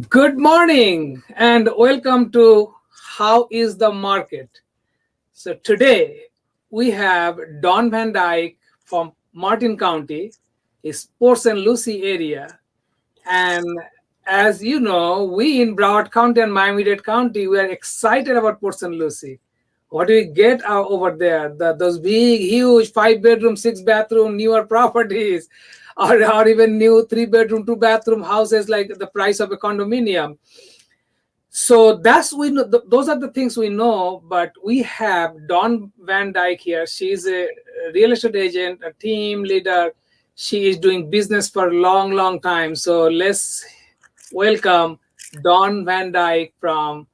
Good morning and welcome to How is the Market? So today we have Dawn Van Dyke from Martin County, is Port St. Lucie area. And as you know, we in Broward County and Miami-Dade County, we are excited about Port St. Lucie. What do we get over there? Those big, huge 5-bedroom, 6-bathroom, newer properties, or even new 3-bedroom, 2-bathroom houses like the price of a condominium. So that's we know. Those are the things we know. But we have Dawn Van Dyke here. She's a real estate agent, a team leader. She is doing business for a long, long time. So let's welcome Dawn Van Dyke from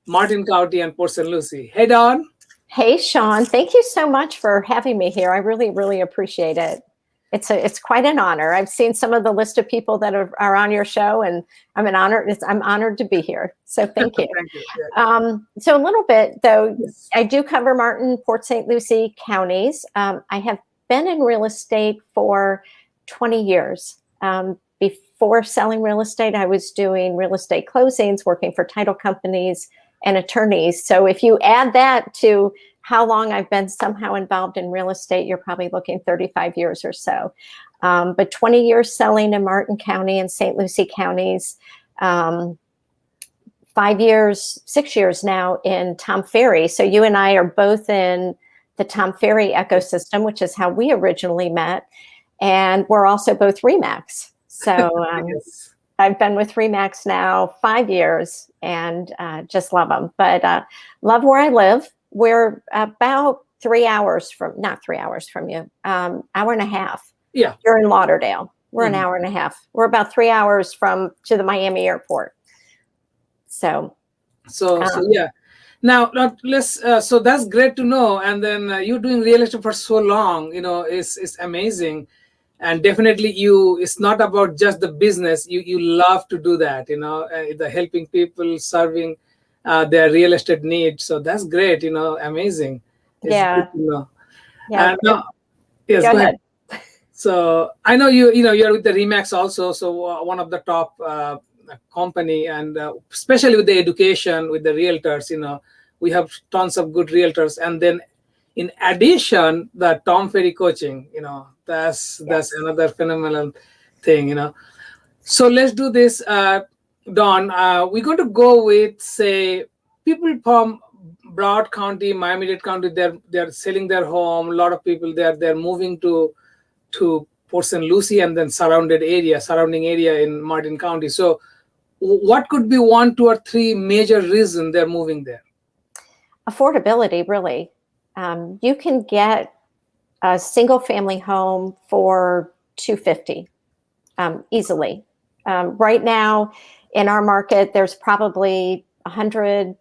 Martin County and Port St. Lucie. Hey, Dawn. Hey, Sean. Thank you so much for having me here. I really, really appreciate it. It's quite an honor. I've seen some of the list of people that are on your show, and I'm honored to be here. So thank you. Thank you. Yeah. So a little bit though, Yes. I do cover Martin, Port St. Lucie counties. I have been in real estate for 20 years. Before selling real estate, I was doing real estate closings, working for title companies and attorneys. So if you add that to how long I've been somehow involved in real estate, you're probably looking 35 years or so. But 20 years selling in Martin County and St. Lucie counties, 6 years now in Tom Ferry. So you and I are both in the Tom Ferry ecosystem, which is how we originally met. And we're also both REMAX. So Yes. I've been with REMAX now 5 years and just love them. But love where I live. We're about 3 hours not 3 hours from you, hour and a half. Yeah. You're in Lauderdale. We're an hour and a half. We're about 3 hours to the Miami airport. So Yeah. Now let's. So that's great to know. And then you're doing real estate for so long. It's amazing. And definitely it's not about just the business. You love to do that, the helping people, serving their real estate needs. So that's great, amazing. It's yeah. good to know. Yeah. Yes, Go go ahead. ahead. So I know you're with the REMAX also. So one of the top company, and especially with the education, with the realtors, we have tons of good realtors. And then in addition, the Tom Ferry coaching, that's another phenomenal thing, So let's do this, Dawn. We're going to go with, say, people from Broward County, Miami-Dade County. They're selling their home. A lot of people they're moving to Port St. Lucie and then surrounding area in Martin County. So what could be 1, 2, or 3 major reasons they're moving there? Affordability, really. You can get a single family home for $250 easily. Right now in our market, there's probably 100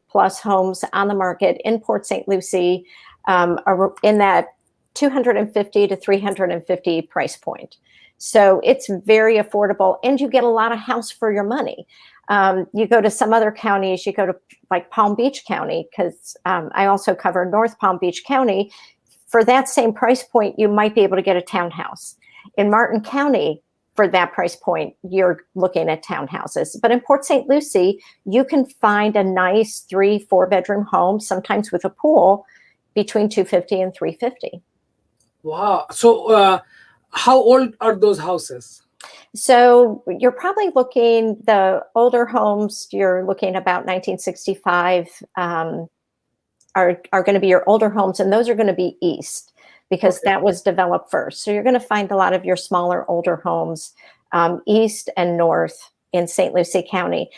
plus homes on the market in Port St. Lucie in that 250 to 350 price point. So it's very affordable, and you get a lot of house for your money. You go to some other counties, you go to like Palm Beach County, because I also cover North Palm Beach County. For that same price point, you might be able to get a townhouse. In Martin County, for that price point, you're looking at townhouses. But in Port St. Lucie, you can find a nice 3-4 bedroom home, sometimes with a pool, between $250 and $350. Wow. So how old are those houses? So you're probably looking, the older homes, you're looking about 1965 are going to be your older homes, and those are going to be east because that was developed first. So you're going to find a lot of your smaller, older homes east and north in St. Lucie County.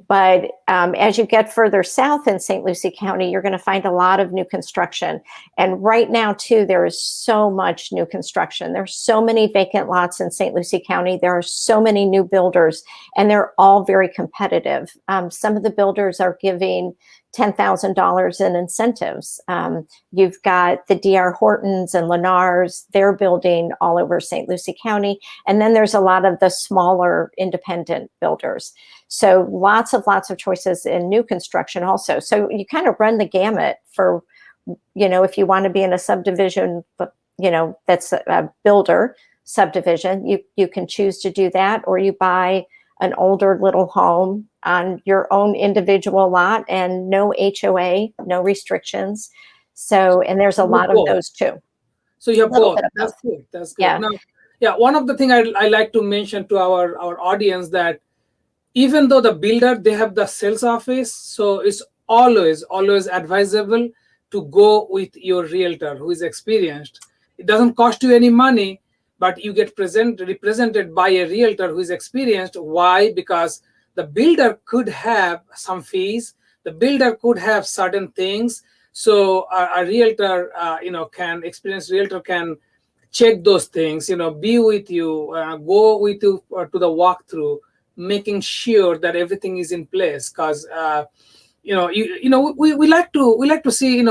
But as you get further south in St. Lucie County, you're going to find a lot of new construction. And right now, too, there is so much new construction. There's so many vacant lots in St. Lucie County. There are so many new builders, and they're all very competitive. Some of the builders are giving $10,000 in incentives. You've got the D.R. Hortons and Lennars. They're building all over St. Lucie County. And then there's a lot of the smaller independent builders. So lots of choices in new construction also. So you kind of run the gamut for, if you want to be in a subdivision, that's a builder subdivision, you can choose to do that, or you buy an older little home on your own individual lot, and no HOA, no restrictions. So, and there's a lot of those too. So you have A little both. bit of That's both. good. That's good. Yeah. Now, yeah, one of the things I like to mention to our audience that even though the builder, they have the sales office, so it's always advisable to go with your realtor who is experienced. It doesn't cost you any money, but you get represented by a realtor who is experienced. Why? Because the builder could have some fees. The builder could have certain things. So a realtor, experienced realtor can check those things, be with you, go with you to the walkthrough, making sure that everything is in place. Because we like to see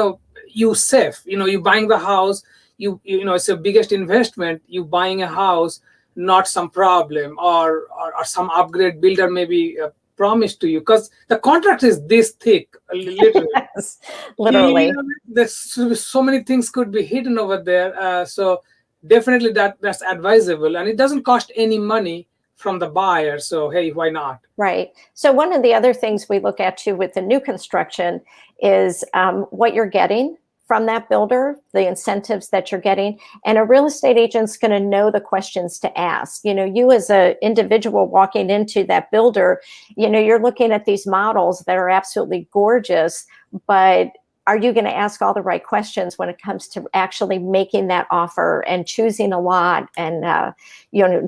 you safe. You buying the house, it's the biggest investment. You buying a house, not some problem or some upgrade builder maybe promised to you, because the contract is this thick, literally. Yes, literally. There's so many things could be hidden over there. So definitely that's advisable, and it doesn't cost any money from the buyer. So hey, why not? Right. So one of the other things we look at too with the new construction is what you're getting from that builder, the incentives that you're getting, and a real estate agent's going to know the questions to ask. You as an individual walking into that builder, you're looking at these models that are absolutely gorgeous, but are you going to ask all the right questions when it comes to actually making that offer and choosing a lot and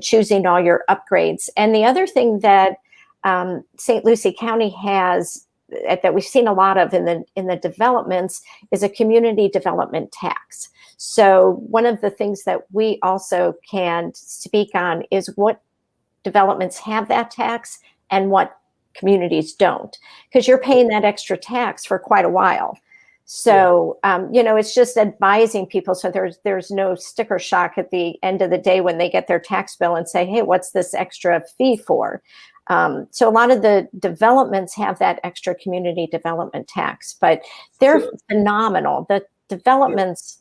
choosing all your upgrades? And the other thing that St. Lucie County has that we've seen a lot of in the developments is a community development tax. So one of the things that we also can speak on is what developments have that tax and what communities don't, because you're paying that extra tax for quite a while. So, it's just advising people so there's no sticker shock at the end of the day when they get their tax bill and say, hey, what's this extra fee for? So a lot of the developments have that extra community development tax, but they're phenomenal. The developments,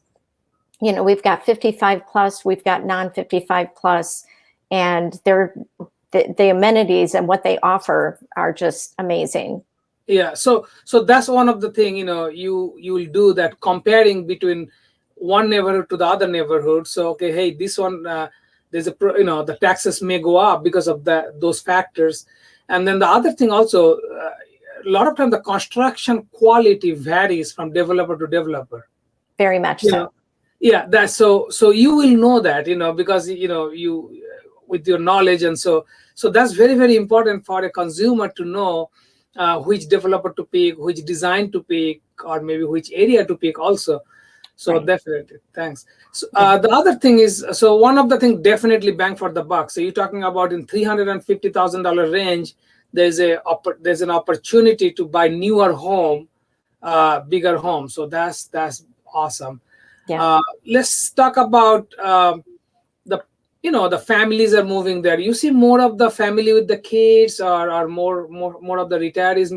we've got 55 plus, we've got non-55 plus, and the amenities and what they offer are just amazing. Yeah, so that's one of the thing, you will do that comparing between one neighborhood to the other neighborhood. So okay, hey, this one there's the taxes may go up because of those factors. And then the other thing also, a lot of time the construction quality varies from developer to developer. Very much so. Yeah, that's so you will know that, because you with your knowledge, and so that's very, very important for a consumer to know which developer to pick, which design to pick, or maybe which area to pick also. So right. Definitely, thanks. So the other thing is, so one of the things definitely bang for the buck. So you're talking about in $350,000 range, there's an opportunity to buy newer home, bigger home. So that's awesome. Yeah. Let's talk about the families are moving there. You see more of the family with the kids, or more of the retirees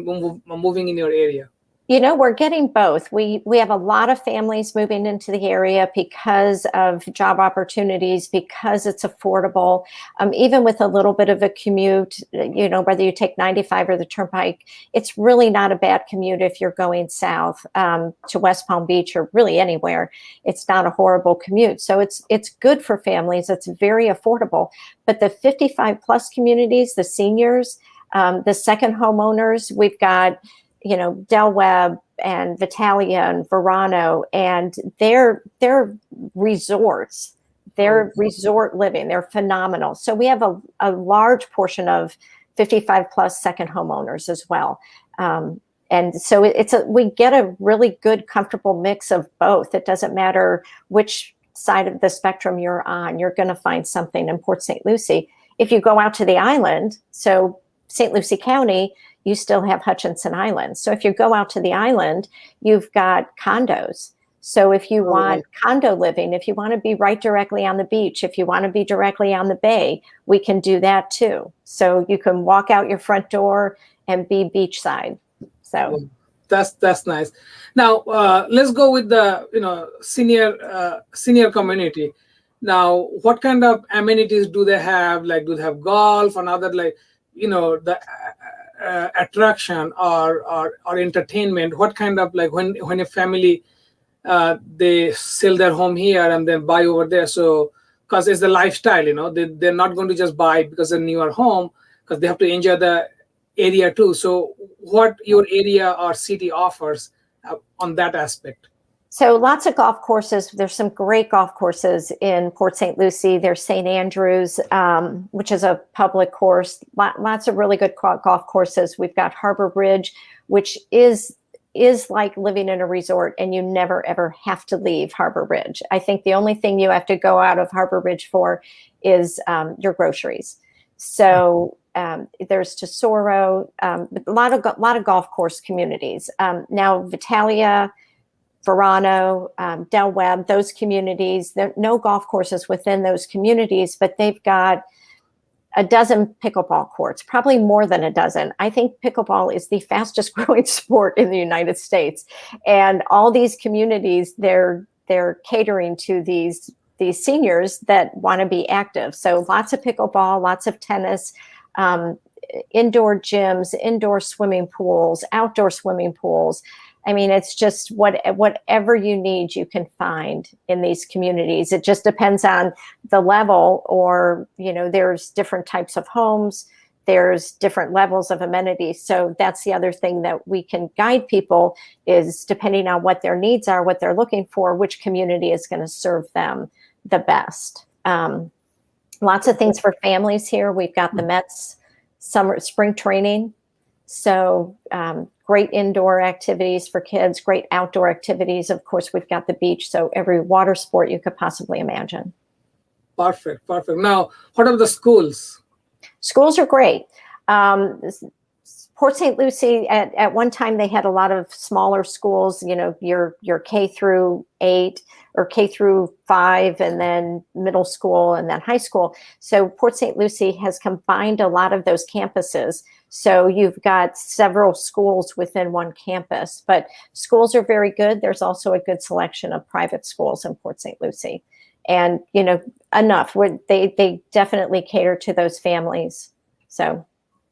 moving in your area? We're getting both. We have a lot of families moving into the area because of job opportunities, because it's affordable. Even with a little bit of a commute, whether you take 95 or the Turnpike, it's really not a bad commute if you're going south to West Palm Beach or really anywhere. It's not a horrible commute. So it's good for families. It's very affordable. But the 55 plus communities, the seniors, the second homeowners, we've got Del Webb and Vitalia and Verano, and they're resorts. They're resort living. They're phenomenal. So we have a large portion of 55 plus second homeowners as well. And so we get a really good, comfortable mix of both. It doesn't matter which side of the spectrum you're on. You're going to find something in Port St. Lucie. If you go out to the island, so St. Lucie County, you still have Hutchinson Island. So if you go out to the island, you've got condos. So if you want condo living, if you want to be right directly on the beach, if you want to be directly on the bay, we can do that too. So you can walk out your front door and be beachside. So that's nice. Now let's go with the senior community. Now, what kind of amenities do they have? Like, do they have golf and other the attraction or entertainment? What kind of, like, when a family they sell their home here and then buy over there? So because it's the lifestyle, they're not going to just buy because it's a newer home, because they have to enjoy the area too. So what your area or city offers on that aspect? So lots of golf courses. There's some great golf courses in Port St. Lucie. There's St. Andrews, which is a public course. Lots of really good golf courses. We've got Harbor Bridge, which is like living in a resort, and you never ever have to leave Harbor Bridge. I think the only thing you have to go out of Harbor Bridge for is your groceries. So there's Tesoro, a lot of golf course communities. Now Vitalia, Verano, Del Webb, those communities, there are no golf courses within those communities, but they've got a dozen pickleball courts, probably more than a dozen. I think pickleball is the fastest growing sport in the United States. And all these communities, they're catering to these seniors that want to be active. So lots of pickleball, lots of tennis, indoor gyms, indoor swimming pools, outdoor swimming pools. I mean, it's just whatever you need, you can find in these communities. It just depends on the level, or, there's different types of homes, there's different levels of amenities. So that's the other thing that we can guide people, is depending on what their needs are, what they're looking for, which community is going to serve them the best. Lots of things for families here. We've got the Mets spring training. So great indoor activities for kids, great outdoor activities. Of course, we've got the beach. So every water sport you could possibly imagine. Perfect. Now, what are the schools? Schools are great. Port St. Lucie, at one time, they had a lot of smaller schools, your K through 8 or K through 5, and then middle school, and then high school. So Port St. Lucie has combined a lot of those campuses. So you've got several schools within one campus, but schools are very good. There's also a good selection of private schools in Port St. Lucie. And, enough. They definitely cater to those families. So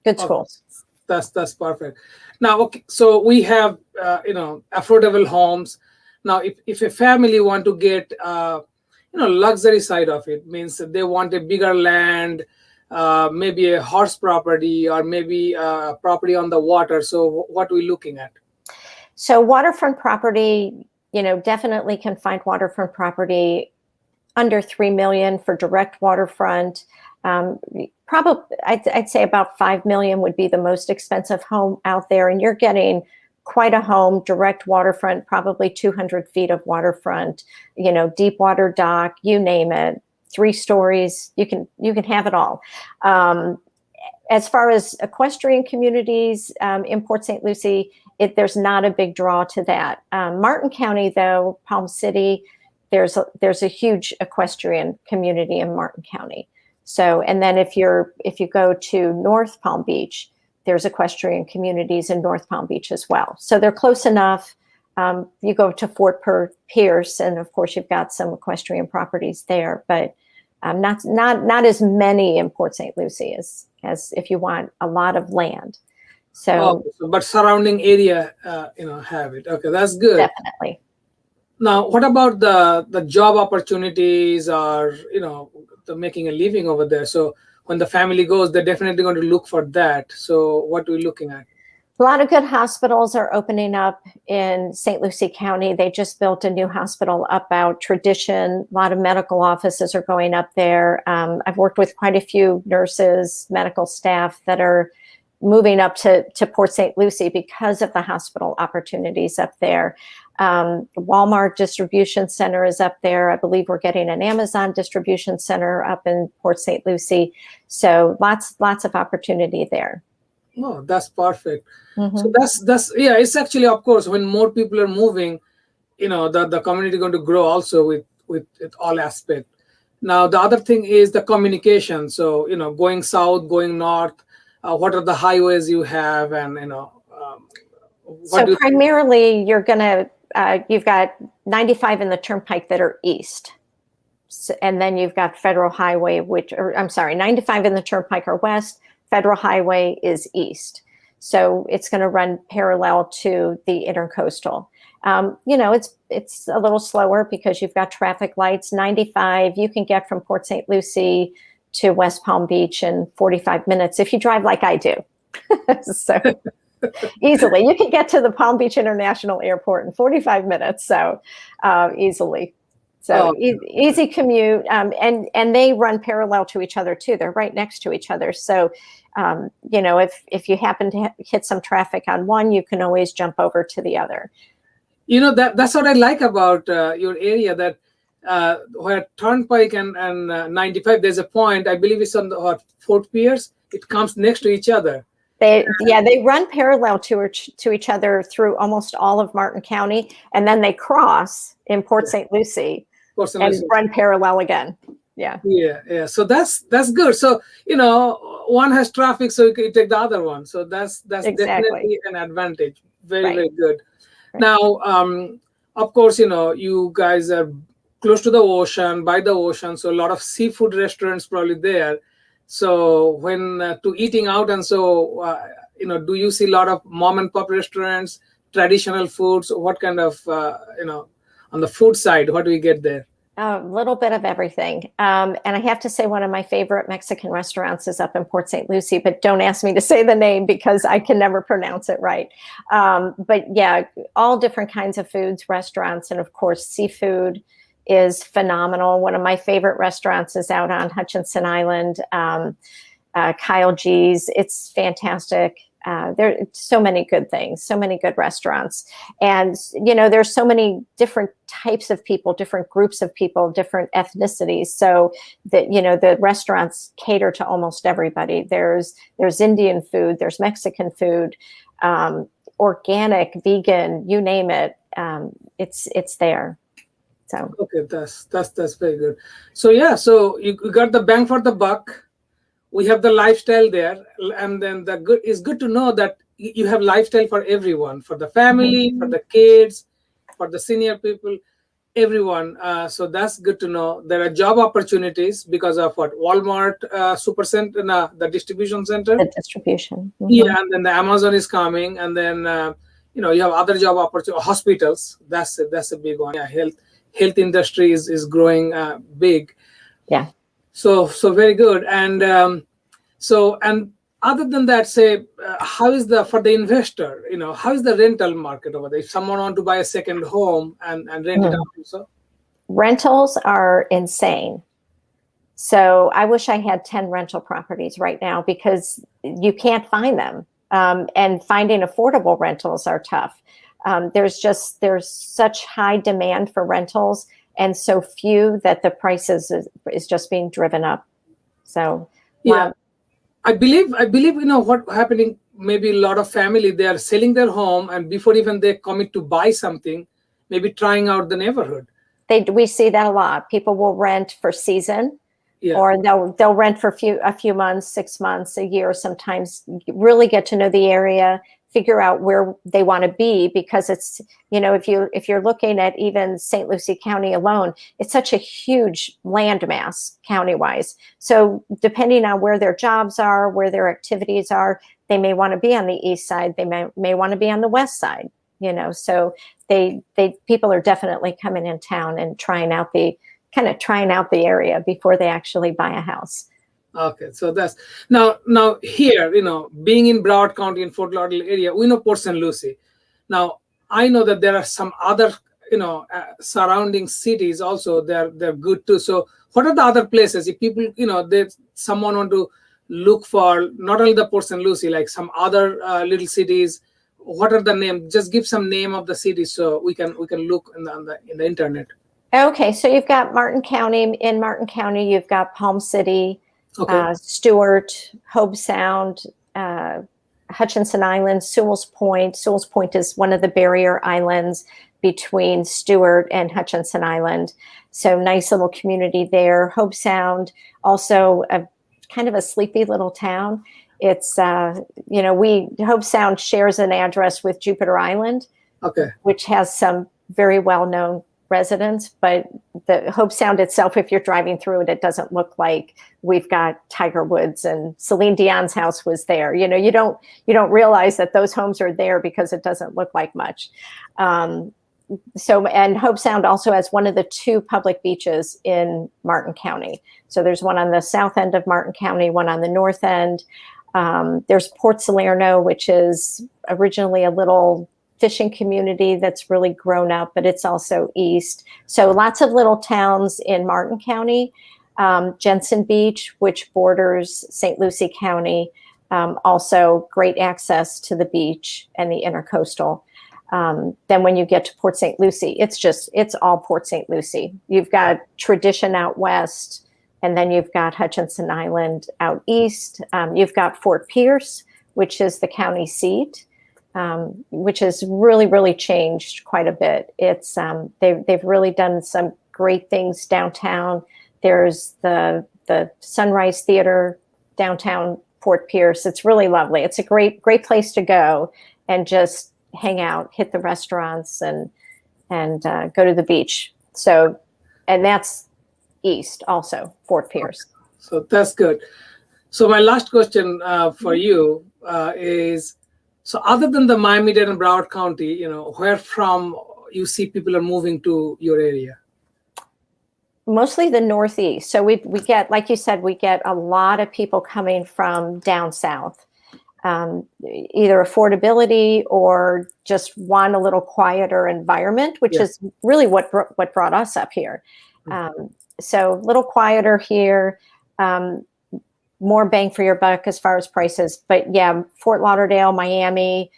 good schools. That's perfect. Now, okay, so we have, affordable homes. Now, if a family want to get, luxury side of it, means that they want a bigger land, maybe a horse property, or maybe a property on the water. So what are we looking at? So waterfront property, definitely can find waterfront property under $3 million for direct waterfront. Probably, I'd say about $5 million would be the most expensive home out there. And you're getting quite a home, direct waterfront, probably 200 feet of waterfront, deep water dock, you name it, 3 stories, you can have it all. As far as equestrian communities in Port St. Lucie, there's not a big draw to that. Martin County, though, Palm City, there's a huge equestrian community in Martin County. So, and then if you go to North Palm Beach, there's equestrian communities in North Palm Beach as well. So they're close enough. You go to Fort Pierce, and of course you've got some equestrian properties there, but not as many in Port St. Lucie as if you want a lot of land. So, but surrounding area, have it. Okay, that's good. Definitely. Now, what about the job opportunities, or the making a living over there? So when the family goes, they're definitely going to look for that. So what are we looking at? A lot of good hospitals are opening up in St. Lucie County. They just built a new hospital up out Tradition. A lot of medical offices are going up there. I've worked with quite a few nurses, medical staff that are moving up to Port St. Lucie because of the hospital opportunities up there. Walmart distribution center is up there. I believe we're getting an Amazon distribution center up in Port St. Lucie. So lots of opportunity there. Oh, that's perfect. Mm-hmm. So that's it's actually, of course, when more people are moving, the community is going to grow also with all aspects. Now, the other thing is the communication. So, going south, going north, what are the highways you have, and, so primarily you're going to, you've got 95 in the Turnpike that are east. So, and then you've got Federal Highway, 95 in the Turnpike are west, Federal Highway is east. So it's going to run parallel to the intercoastal. It's a little slower because you've got traffic lights. 95, you can get from Port St. Lucie to West Palm Beach in 45 minutes if you drive like I do. So easily, you can get to the Palm Beach International Airport in 45 minutes. So easily. So easy commute, and they run parallel to each other too. They're right next to each other. So, if you happen to hit some traffic on one, you can always jump over to the other. That's what I like about your area, that where Turnpike and 95, there's a point, I believe it's on the Fort Pierce. It comes next to each other. They run parallel to each other through almost all of Martin County, and then they cross in Port St. Lucie. And run parallel again. Yeah. So that's good. So one has traffic, so you can take the other one. So that's exactly. Definitely an advantage. Very good. Right. Now, of course, you guys are close to the ocean, by the ocean, so a lot of seafood restaurants probably there. So when to eating out, and so do you see a lot of mom and pop restaurants, traditional foods? What kind of on the food side, what do we get there? A little bit of everything. And I have to say, one of my favorite Mexican restaurants is up in Port St. Lucie, but don't ask me to say the name because I can never pronounce it right. But yeah, all different kinds of foods, restaurants, and of course, seafood is phenomenal. One of my favorite restaurants is out on Hutchinson Island, Kyle G's. It's fantastic. There are so many good things, so many good restaurants. And, there's so many different types of people, different groups of people, different ethnicities. So that, the restaurants cater to almost everybody. There's Indian food, there's Mexican food, organic, vegan, you name it. It's there. So. Okay, that's very good. So so you got the bang for the buck. We have the lifestyle there, and then it's good to know that you have lifestyle for everyone, for the family, for the kids, for the senior people, everyone. So that's good to know. There are job opportunities because of what Walmart Supercenter, the distribution center. The distribution. Mm-hmm. Yeah, and then the Amazon is coming, and then you have other job opportunities. Hospitals. That's a big one. Yeah, health industry is growing big. Yeah. So very good. And and other than that, say, how is for the investor, how is the rental market over there? If someone want to buy a second home and rent it out also? Rentals are insane. So I wish I had 10 rental properties right now because you can't find them. And finding affordable rentals are tough. There's such high demand for rentals and so few that the prices is just being driven up. So yeah, I believe what happening. Maybe a lot of family, they are selling their home, and before even they commit to buy something, maybe trying out the neighborhood. We see that a lot. People will rent for season, or they'll rent for a few months, 6 months, a year. Sometimes really get to know the area, figure out where they want to be, because it's, if you're looking at even St. Lucie County alone, it's such a huge landmass county-wise. So depending on where their jobs are, where their activities are, they may want to be on the east side, they may want to be on the west side, so people are definitely coming in town and trying out the area before they actually buy a house. Okay, so that's now here, being in Broward County in Fort Lauderdale area, we know Port St. Lucie. Now, I know that there are some other, surrounding cities also. They're good too. So, what are the other places? If people, someone want to look for not only the Port St. Lucie, like some other little cities. What are the names? Just give some name of the cities so we can look in the internet. Okay, so you've got Martin County. In Martin County, you've got Palm City. Okay. Stuart, Hobe Sound, Hutchinson Island, Sewell's Point. Sewell's Point is one of the barrier islands between Stuart and Hutchinson Island. So nice little community there. Hobe Sound, also a kind of a sleepy little town. It's, Hobe Sound shares an address with Jupiter Island, okay, which has some very well-known residents, but the Hope Sound itself, if you're driving through it, it doesn't look like we've got Tiger Woods and Celine Dion's house was there. You know, you don't realize that those homes are there because it doesn't look like much. And Hope Sound also has one of the 2 public beaches in Martin County. So there's one on the south end of Martin County, one on the north end. There's Port Salerno, which is originally a little fishing community that's really grown up, but it's also east. So lots of little towns in Martin County. Jensen Beach, which borders St. Lucie County, also great access to the beach and the intercoastal. Then when you get to Port St. Lucie, it's all Port St. Lucie. You've got Tradition out west, and then you've got Hutchinson Island out east. You've got Fort Pierce, which is the county seat, which has really, really changed quite a bit. It's they've really done some great things downtown. There's the Sunrise Theater downtown Fort Pierce. It's really lovely. It's a great place to go and just hang out, hit the restaurants, and go to the beach. So, and that's east also, Fort Pierce. So that's good. So my last question for you is, so other than the Miami-Dade and Broward County, you know, where from you see people are moving to your area? Mostly the Northeast. So we get, like you said, we get a lot of people coming from down south, either affordability or just want a little quieter environment, which is really what brought us up here. So a little quieter here, more bang for your buck as far as prices. But yeah, Fort Lauderdale, Miami,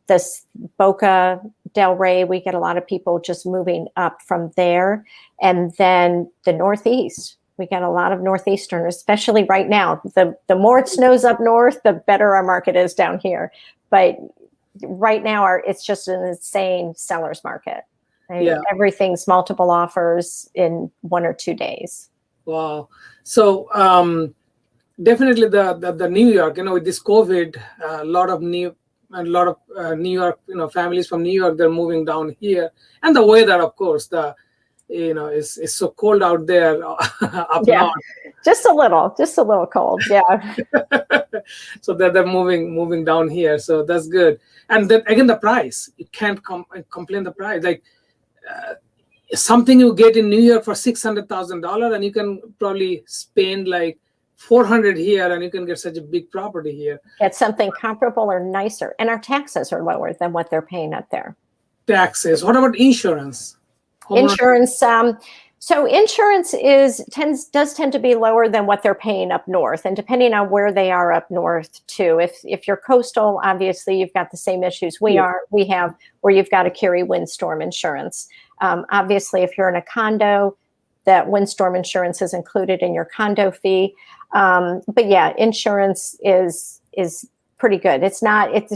this Boca Del Rey, we get a lot of people just moving up from there. And then the Northeast, we get a lot of Northeasterners, especially right now. The more it snows up north, the better our market is down here. But right now, it's just an insane seller's market. Everything's multiple offers in 1 or 2 days. Wow. So definitely the New York, you know, with this COVID, a lot of New York, you know, families from New York, they're moving down here. And the weather, of course, is so cold out there up north. Just a little cold. Yeah. So they're moving down here. So that's good. And then again, the price, you can't complain the price. Like something you get in New York for $600,000, and you can probably spend like $400 here, and you can get such a big property here. Get something comparable or nicer. And our taxes are lower than what they're paying up there. Taxes. What about insurance? Insurance. So insurance does tend to be lower than what they're paying up north, and depending on where they are up north too. If you're coastal, obviously you've got the same issues we have, where you've got to carry windstorm insurance. Obviously, if you're in a condo, that windstorm insurance is included in your condo fee. But yeah, insurance is pretty good. It's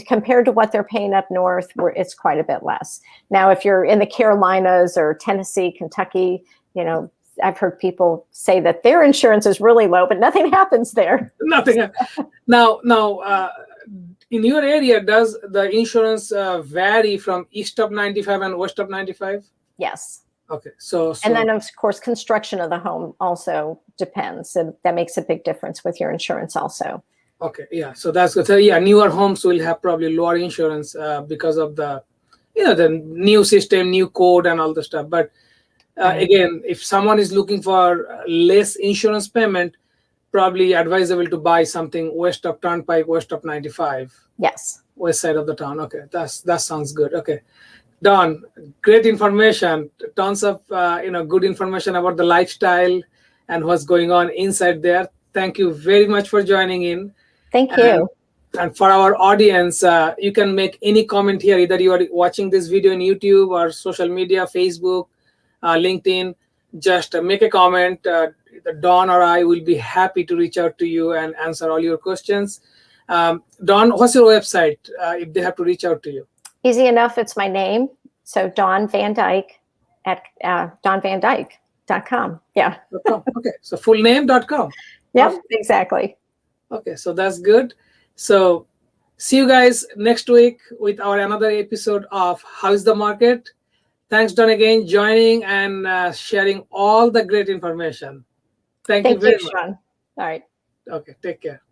compared to what they're paying up north, where it's quite a bit less. Now, if you're in the Carolinas or Tennessee, Kentucky, you know, I've heard people say that their insurance is really low, but nothing happens there. Nothing. Now, in your area, does the insurance vary from east of 95 and west of 95? Yes. Okay. So and then of course, construction of the home also depends, and that makes a big difference with your insurance also. Okay. Yeah. So that's good. So yeah, newer homes will have probably lower insurance because of the new system, new code, and all the stuff. But again, if someone is looking for less insurance payment, probably advisable to buy something west of Turnpike, west of 95. Yes. West side of the town. Okay. That sounds good. Okay. Dawn, great information. Tons of good information about the lifestyle and what's going on inside there. Thank you very much for joining in. Thank you. And for our audience, you can make any comment here. Either you are watching this video on YouTube or social media, Facebook, LinkedIn. Just make a comment. Either Dawn or I will be happy to reach out to you and answer all your questions. Dawn, what's your website if they have to reach out to you? Easy enough. It's my name. So Dawn Van Dyke at dawnvandyke.com. Yeah. Okay. So full name.com. Yep, exactly. Okay. So that's good. So see you guys next week with our another episode of How's the Market. Thanks, Don, again, joining and sharing all the great information. Thank you Thank very you, much. Sean. All right. Okay, take care.